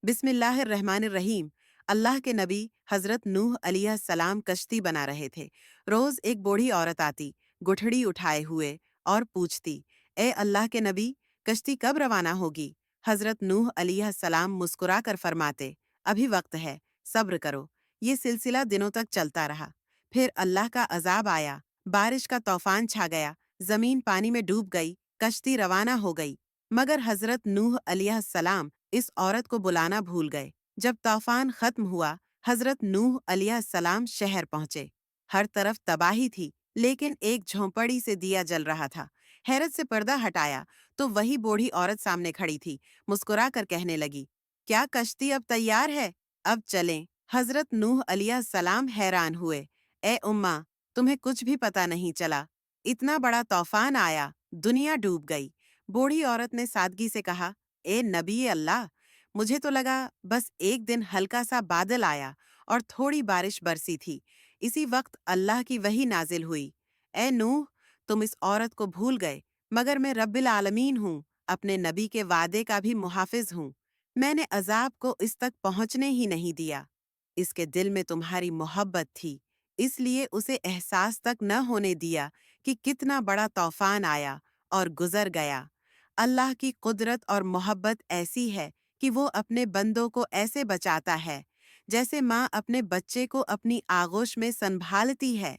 बिस्मिल्लाहिर्रहमानिर्रहीम। अल्लाह के नबी हज़रत नूह अलैहिस्सलाम कश्ती बना रहे थे। रोज़ एक बूढ़ी औरत आती, गुठड़ी उठाए हुए, और पूछती, ए अल्लाह के नबी, कश्ती कब रवाना होगी? हज़रत नूह अलैहिस्सलाम मुस्कुरा कर फरमाते, अभी वक्त है, सब्र करो। ये सिलसिला दिनों तक चलता रहा। फिर अल्लाह का अजाब आया, बारिश का तूफान छा गया, ज़मीन पानी में डूब गई, कश्ती रवाना हो गई। मगर हज़रत नूह अलैहिस्सलाम इस औरत को बुलाना भूल गए। जब तूफान खत्म हुआ, हजरत नूह अलैहिस्सलाम शहर पहुंचे। हर तरफ तबाही थी, लेकिन एक झोंपड़ी से दिया जल रहा था। हैरत से पर्दा हटाया तो वही बूढ़ी औरत सामने खड़ी थी। मुस्कुरा कर कहने लगी, क्या कश्ती अब तैयार है? अब चलें। हजरत नूह अलैहिस्सलाम हैरान हुए, ए उम्मा, तुम्हें कुछ भी पता नहीं चला? इतना बड़ा तूफान आया, दुनिया डूब गई। बूढ़ी औरत ने सादगी से कहा, ए नबी अल्लाह, मुझे तो लगा बस एक दिन हल्का सा बादल आया और थोड़ी बारिश बरसी थी। इसी वक्त अल्लाह की वही नाजिल हुई, ए नूह, तुम इस औरत को भूल गए, मगर मैं रब्बिल आलमीन हूँ, अपने नबी के वादे का भी मुहाफिज हूँ। मैंने अजाब को इस तक पहुँचने ही नहीं दिया। इसके दिल में तुम्हारी मोहब्बत थी, इसलिए उसे एहसास तक न होने दिया कि कितना बड़ा तूफान आया और गुजर गया। अल्लाह की कुदरत और मोहब्बत ऐसी है कि वो अपने बंदों को ऐसे बचाता है जैसे माँ अपने बच्चे को अपनी आगोश में संभालती है।